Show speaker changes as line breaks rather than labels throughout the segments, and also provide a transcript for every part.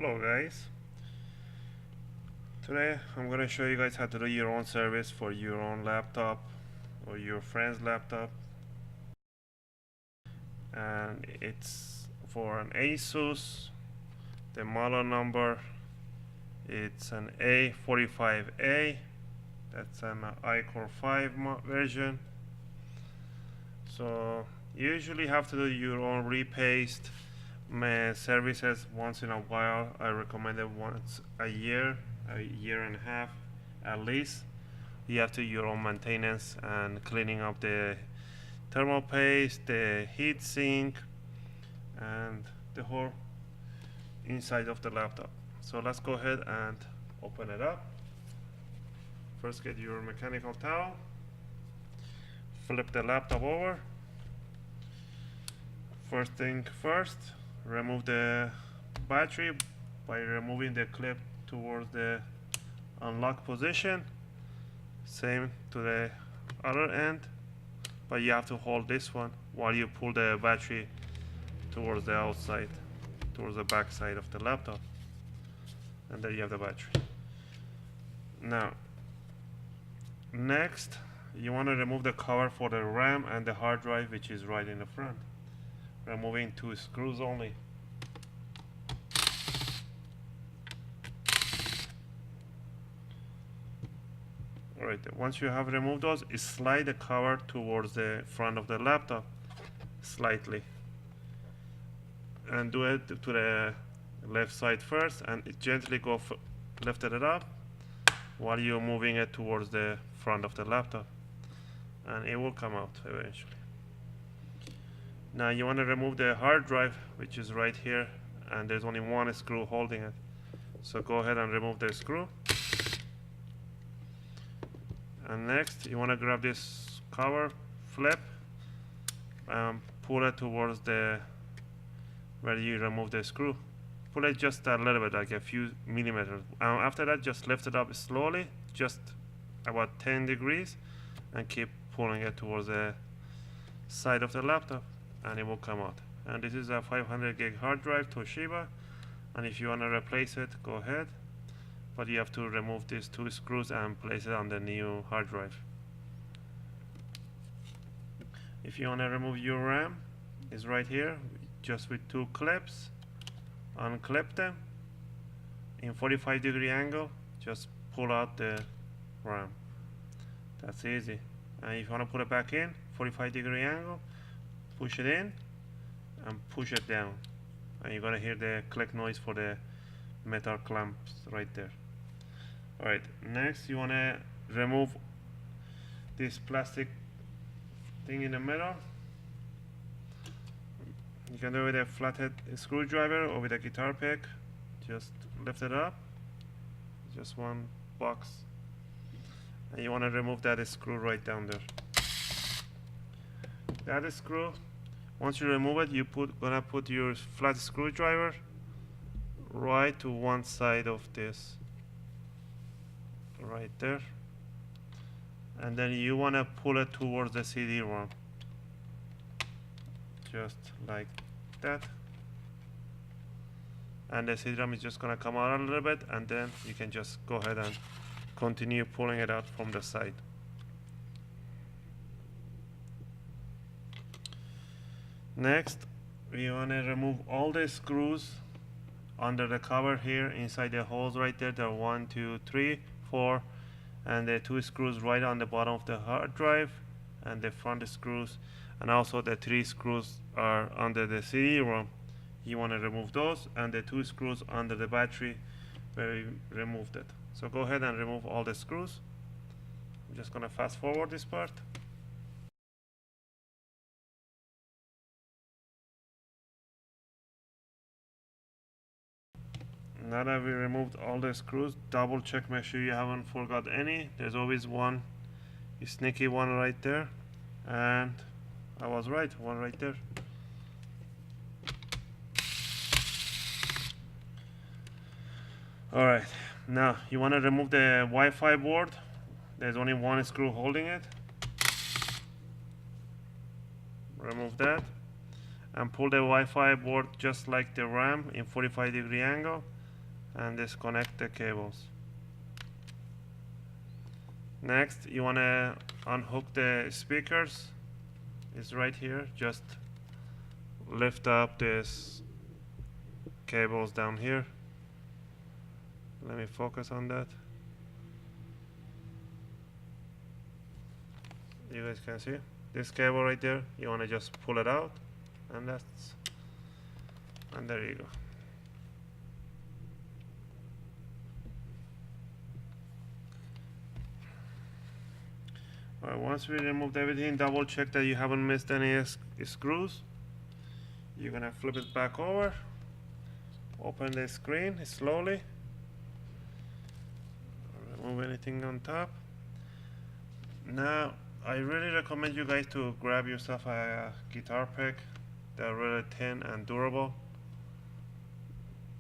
Hello guys, today I'm going to show you guys how to do your own service for your own laptop or your friend's laptop, and it's for an asus. The model number, it's an a45a. That's an iCore 5 version. So you usually have to do your own repaste services once in a while. I recommend it once a year and a half at least. You have to do your own maintenance and cleaning up the thermal paste, the heat sink, and the whole inside of the laptop. So let's go ahead and open it up. First, get your mechanical towel, flip the laptop over. First thing first, remove the battery by removing the clip towards the unlock position. Same to the other end, but you have to hold this one while you pull the battery towards the outside, towards the back side of the laptop, and there you have the battery. Now next, you want to remove the cover for the RAM and the hard drive, which is right in the front. Removing 2 screws only. Alright, once you have removed those, slide the cover towards the front of the laptop slightly, and do it to the left side first, and gently lift it up while you're moving it towards the front of the laptop, and it will come out eventually. Now you want to remove the hard drive, which is right here, and there's only one screw holding it. So go ahead and remove the screw. And next, you want to grab this cover, flip, and pull it towards the where you remove the screw. Pull it just a little bit, like a few millimeters. After that, just lift it up slowly, just about 10 degrees, and keep pulling it towards the side of the laptop, and it will come out. And this is a 500 gig hard drive Toshiba, and if you want to replace it, go ahead, but you have to remove these 2 screws and place it on the new hard drive. If you want to remove your RAM, it's right here, just with 2 clips. Unclip them in 45-degree angle, just pull out the RAM. That's easy. And if you want to put it back in 45-degree angle, push it in and push it down, and you're gonna hear the click noise for the metal clamps right there. Alright, next you wanna remove this plastic thing in the middle. You can do it with a flathead screwdriver or with a guitar pick. Just lift it up, just one box, and you want to remove that screw right down there. That screw, once you remove it, you gonna put your flat screwdriver right to one side of this, right there, and then you want to pull it towards the CD-ROM, just like that, and the CD-ROM is just gonna come out a little bit, and then you can just go ahead and continue pulling it out from the side. Next, we want to remove all the screws under the cover here, inside the holes right there. There are 1, 2, 3, 4, and the 2 screws right on the bottom of the hard drive, and the front screws, and also the 3 screws are under the CD-ROM. You want to remove those, and the 2 screws under the battery where you removed it. So go ahead and remove all the screws. I'm just gonna fast forward this part. Now that we removed all the screws, double check, make sure you haven't forgot any. There's always one sneaky one right there, and I was right, one right there. Alright, now you want to remove the Wi-Fi board. There's only one screw holding it. Remove that and pull the Wi-Fi board just like the RAM in 45-degree angle, and disconnect the cables. Next, you want to unhook the speakers. It's right here. Just lift up this cables down here. Let me focus on that. You guys can see this cable right there. You want to just pull it out, and there you go. Alright, once we removed everything, double check that you haven't missed any screws. You're gonna flip it back over, open the screen slowly, remove anything on top. Now I really recommend you guys to grab yourself a guitar pick. They're really thin and durable.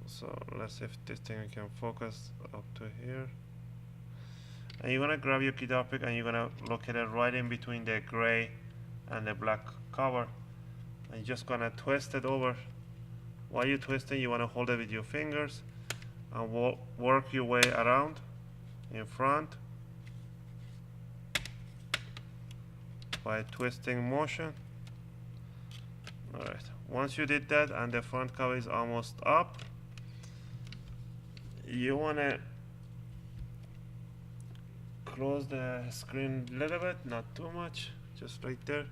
So let's see if this thing can focus up to here. And you're gonna grab your guitar pick and you're gonna locate it right in between the gray and the black cover. And you're just gonna twist it over. While you're twisting, you wanna hold it with your fingers and work your way around in front by twisting motion. Alright, once you did that and the front cover is almost up, you wanna close the screen a little bit, not too much, just right there.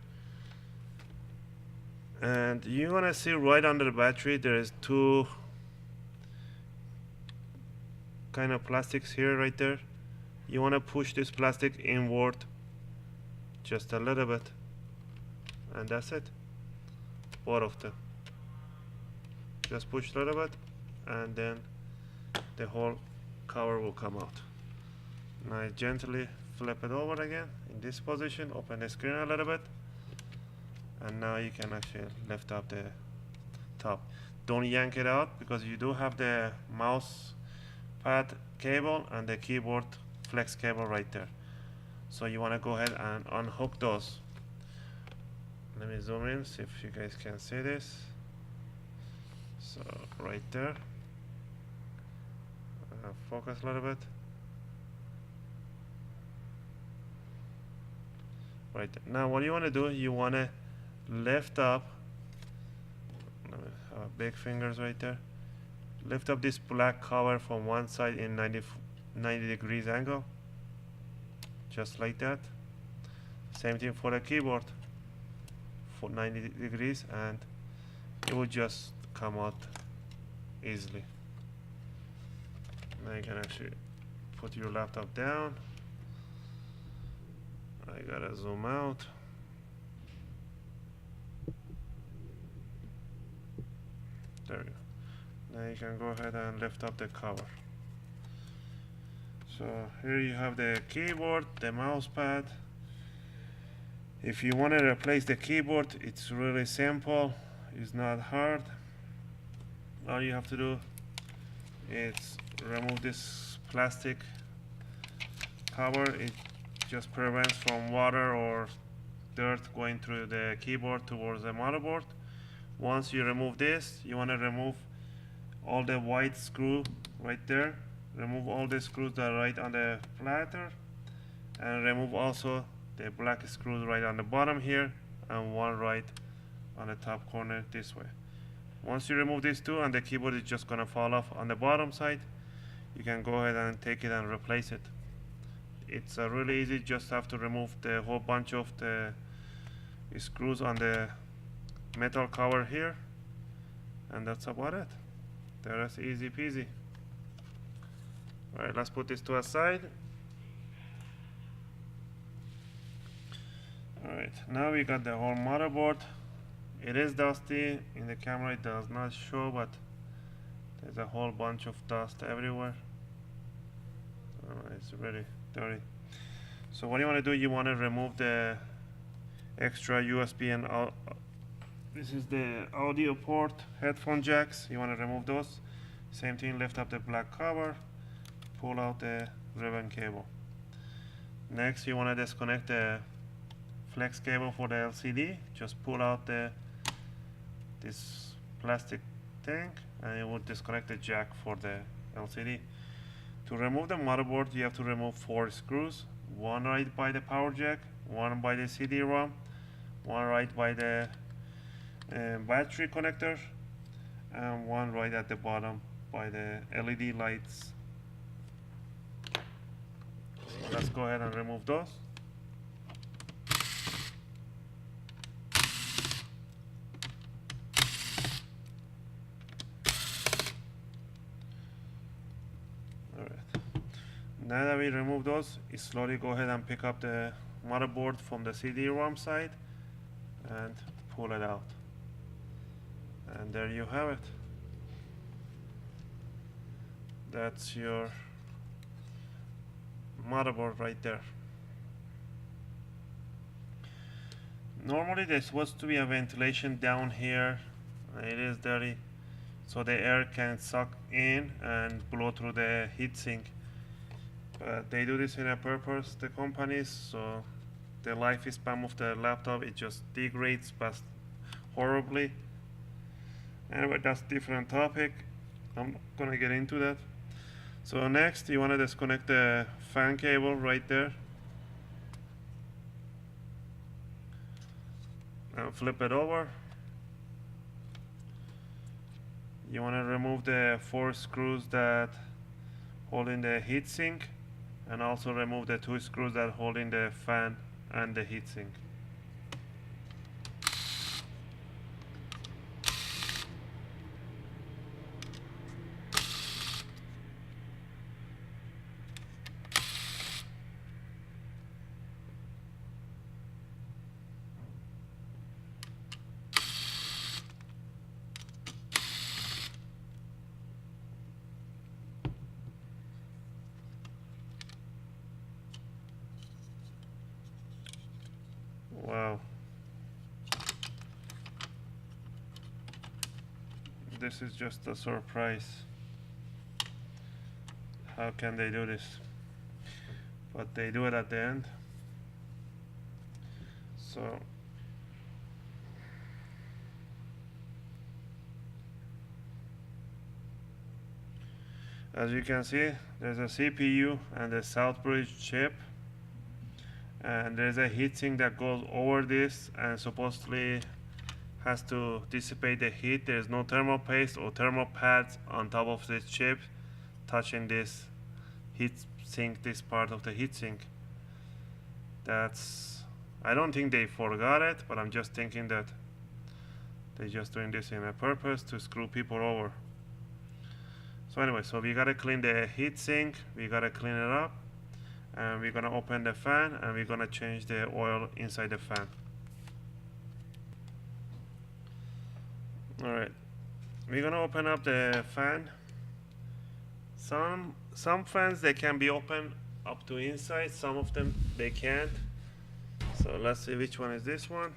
And you wanna see right under the battery there is two kind of plastics here, right there. You wanna push this plastic inward just a little bit, and that's it. Both of them. Just push a little bit, and then the whole cover will come out. Now gently flip it over again in this position, open the screen a little bit, and now you can actually lift up the top. Don't yank it out because you do have the mouse pad cable and the keyboard flex cable right there. So you want to go ahead and unhook those. Let me zoom in, see if you guys can see this. So right there. Focus a little bit. Right there. Now what you want to do, you want to lift up, big fingers right there, lift up this black cover from one side in 90 degrees angle, just like that. Same thing for the keyboard, for 90 degrees, and it will just come out easily. Now you can actually put your laptop down. I gotta zoom out. There we go. Now you can go ahead and lift up the cover. So here you have the keyboard, the mouse pad. If you want to replace the keyboard, it's really simple. It's not hard. All you have to do is remove this plastic cover. It just prevents from water or dirt going through the keyboard towards the motherboard. Once you remove this, you want to remove all the white screw right there. Remove all the screws that are right on the platter, and remove also the black screws right on the bottom here, and one right on the top corner this way. Once you remove these two and the keyboard is just gonna fall off on the bottom side, you can go ahead and take it and replace it. It's really easy, just have to remove the whole bunch of the screws on the metal cover here, and that's about it. The rest easy peasy. Alright, let's put this to a side. Alright, now we got the whole motherboard. It is dusty. In the camera it does not show, but there's a whole bunch of dust everywhere. It's really dirty. So what you want to do, you want to remove the extra USB and this is the audio port, headphone jacks. You want to remove those. Same thing, lift up the black cover, pull out the ribbon cable. Next, you want to disconnect the flex cable for the LCD. Just pull out this plastic thing, and it will disconnect the jack for the LCD. To remove the motherboard, you have to remove 4 screws. One right by the power jack, one by the CD-ROM, one right by the battery connector, and one right at the bottom by the LED lights. So let's go ahead and remove those. Now that we remove those, you slowly go ahead and pick up the motherboard from the CD-ROM side and pull it out. And there you have it. That's your motherboard right there. Normally there's supposed to be a ventilation down here. It is dirty, so the air can suck in and blow through the heatsink. But they do this in a purpose, the companies, so the lifespan of the laptop, it just degrades past horribly. Anyway, that's a different topic. I'm not gonna get into that. So next, you wanna disconnect the fan cable right there. And flip it over. You wanna remove the 4 screws that hold in the heatsink, and also remove the 2 screws that hold in the fan and the heatsink. Wow. This is just a surprise. How can they do this? But they do it at the end. So as you can see, there's a CPU and a Southbridge chip, and there's a heatsink that goes over this and supposedly has to dissipate the heat. There's no thermal paste or thermal pads on top of this chip touching this heatsink, this part of the heatsink. I don't think they forgot it, but I'm just thinking that they're just doing this in a purpose to screw people over. So anyway, so we gotta clean the heatsink, we gotta clean it up, and we're gonna open the fan and we're gonna change the oil inside the fan. Alright, we're gonna open up the fan. Some fans, they can be open up to inside, some of them they can't. So let's see which one is this one.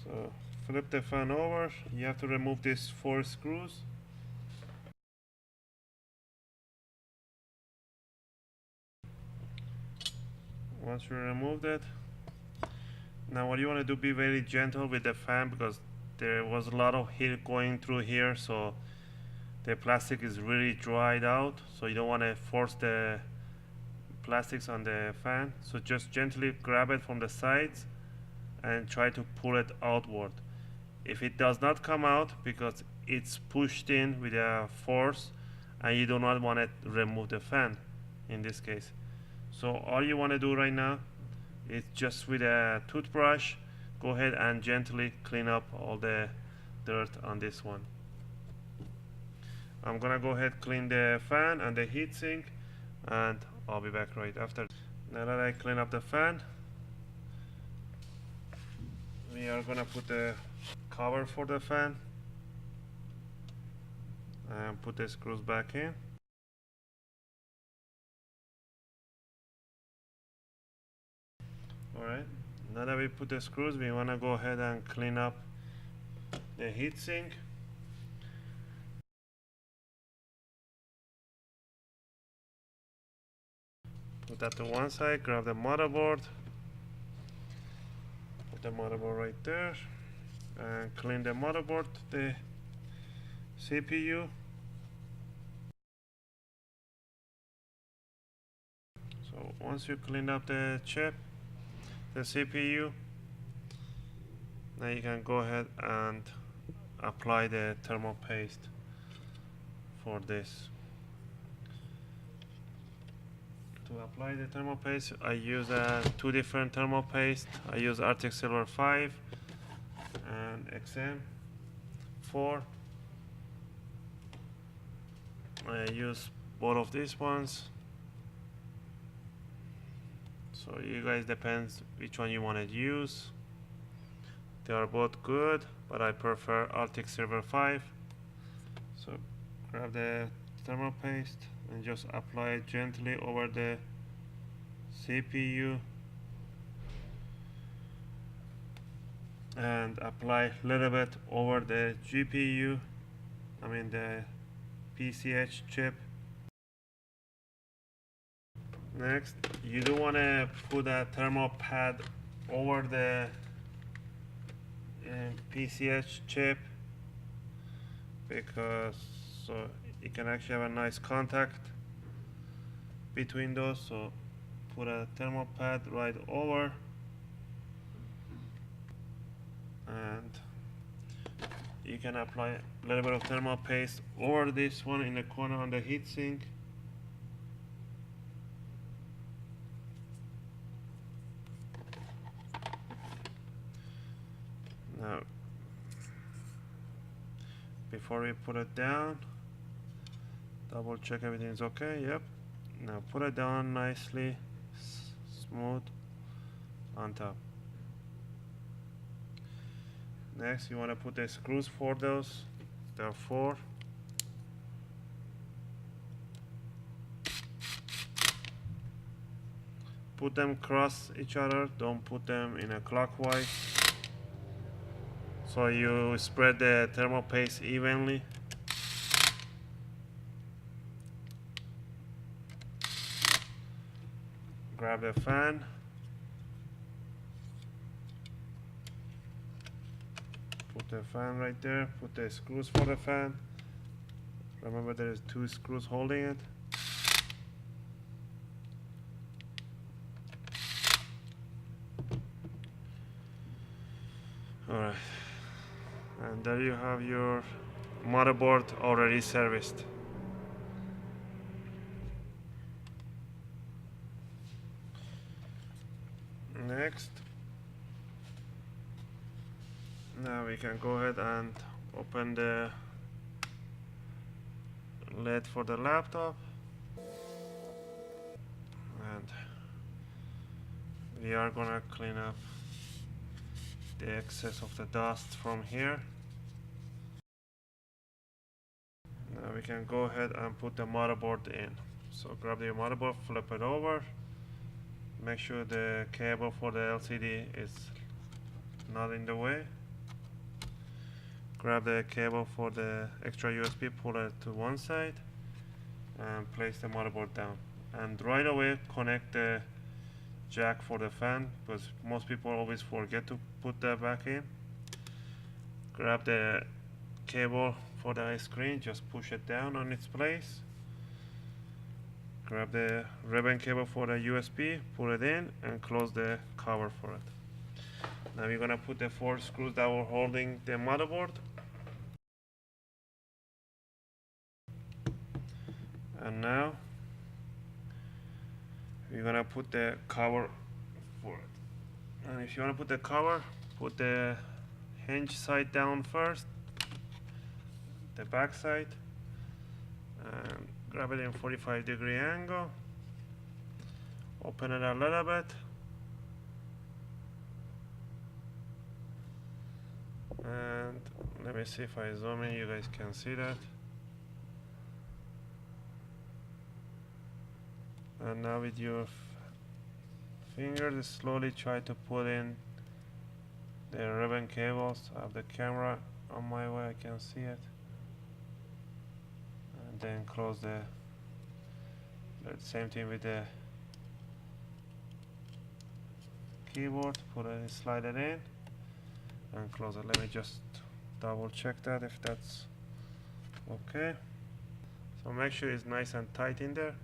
So flip the fan over, you have to remove these 4 screws. Once you remove that, now what you want to do, be very gentle with the fan, because there was a lot of heat going through here, so the plastic is really dried out, so you don't want to force the plastics on the fan. So just gently grab it from the sides and try to pull it outward. If it does not come out because it's pushed in with a force, and you do not want to remove the fan in this case. So all you want to do right now is just with a toothbrush, go ahead and gently clean up all the dirt on this one. I'm gonna go ahead clean the fan and the heatsink, and I'll be back right after. Now that I clean up the fan, we are gonna put the cover for the fan and put the screws back in. Alright, now that we put the screws, we want to go ahead and clean up the heatsink. Put that to one side, grab the motherboard, put the motherboard right there, and clean the motherboard, the CPU. So once you clean up the chip, the CPU, now you can go ahead and apply the thermal paste for this. To apply the thermal paste, I use two different thermal paste. I use Arctic Silver 5 and XM4. I use both of these ones. So you guys depends which one you want to use. They are both good, but I prefer Arctic Silver 5. So grab the thermal paste and just apply it gently over the CPU and apply a little bit over the GPU, I mean the PCH chip. Next, you don't want to put a thermal pad over the PCH chip, because so you can actually have a nice contact between those. So put a thermal pad right over, and you can apply a little bit of thermal paste over this one in the corner on the heatsink. Now, before we put it down, double check everything is okay. Yep. Now put it down nicely, smooth on top. Next, you want to put the screws for those. There are 4. Put them cross each other. Don't put them in a clockwise. So you spread the thermal paste evenly. Grab the fan. Put the fan right there. Put the screws for the fan. Remember there is 2 screws holding it. Alright. And there you have your motherboard already serviced. Next, now we can go ahead and open the lid for the laptop, and we are gonna clean up the excess of the dust from here. Now we can go ahead and put the motherboard in. So grab the motherboard, flip it over, make sure the cable for the LCD is not in the way. Grab the cable for the extra USB, pull it to one side, and place the motherboard down. And right away connect the jack for the fan, because most people always forget to put that back in. Grab the cable for the screen, just push it down on its place. Grab the ribbon cable for the USB, put it in, and close the cover for it. Now we're gonna put the 4 screws that were holding the motherboard. And now we're gonna put the cover for it. And if you wanna put the cover, put the hinge side down first, the back side, and grab it in 45-degree angle, open it a little bit, and let me see if I zoom in, you guys can see that. And now with your fingers, slowly try to put in the ribbon cables. I have the camera on my way, I can see it. And then close the same thing with the keyboard, put it, slide it in and close it. Let me just double check that if that's okay. So make sure it's nice and tight in there,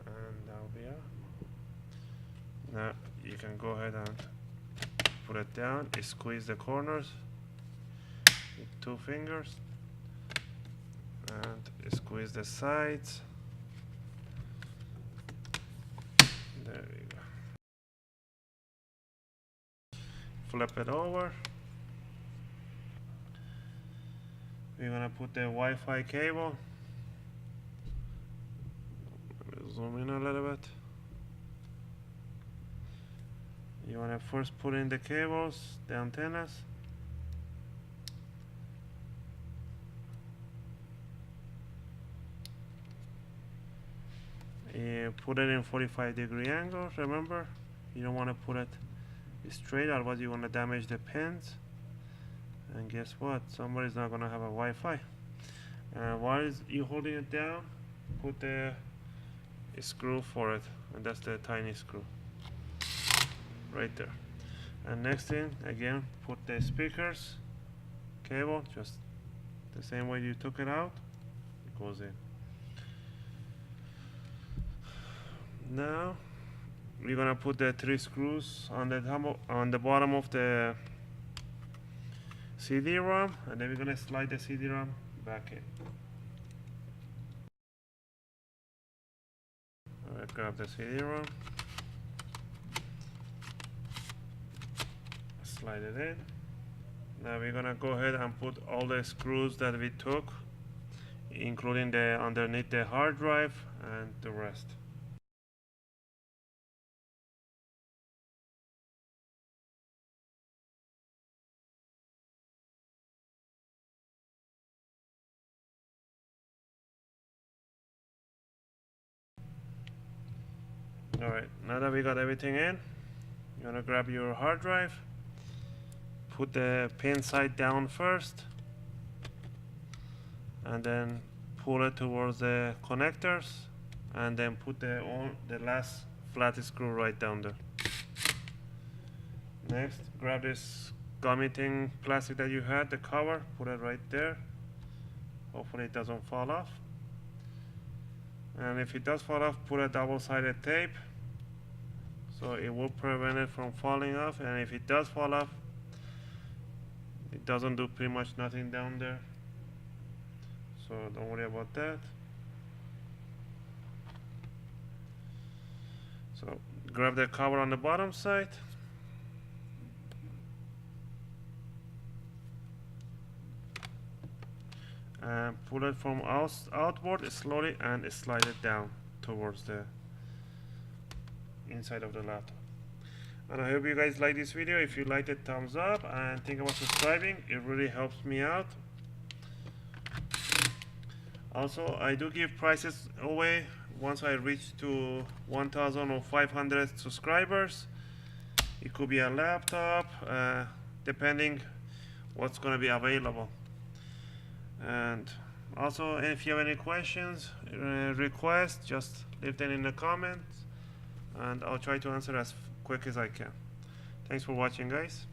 and Now we are. Now you can go ahead and put it down, squeeze the corners with 2 fingers and squeeze the sides. There we go. Flip it over. We're gonna put the Wi-Fi cable. Let me zoom in a little bit. You want to first put in the cables, the antennas. You put it in 45-degree angle, remember? You don't want to put it straight, otherwise you're going to damage the pins. And guess what? Somebody's not going to have a Wi-Fi. While you holding it down, put the screw for it, and that's the tiny screw. Right there. And next thing, again, put the speakers cable just the same way you took it out. It goes in. Now we're gonna put the 3 screws on the on the bottom of the CD-ROM, and then we're gonna slide the CD-ROM back in. Alright, grab the CD-ROM. Slide it in. Now we're gonna go ahead and put all the screws that we took, including the underneath the hard drive and the rest. Alright, now that we got everything in, you're gonna grab your hard drive. Put the pin side down first, and then pull it towards the connectors, and then put the last flat screw right down there. Next, grab this gummy thing, plastic that you had, the cover, put it right there. Hopefully it doesn't fall off. And if it does fall off, put a double-sided tape, so it will prevent it from falling off. And if it does fall off, it doesn't do pretty much nothing down there, so don't worry about that. So grab the cover on the bottom side, and pull it from outward slowly and slide it down towards the inside of the laptop. And I hope you guys like this video. If you liked it, thumbs up, and think about subscribing. It really helps me out. Also, I do give prices away once I reach to 1,500 subscribers. It could be a laptop, depending what's going to be available. And also, if you have any questions, requests, just leave them in the comments, and I'll try to answer as quick as I can. Thanks for watching, guys.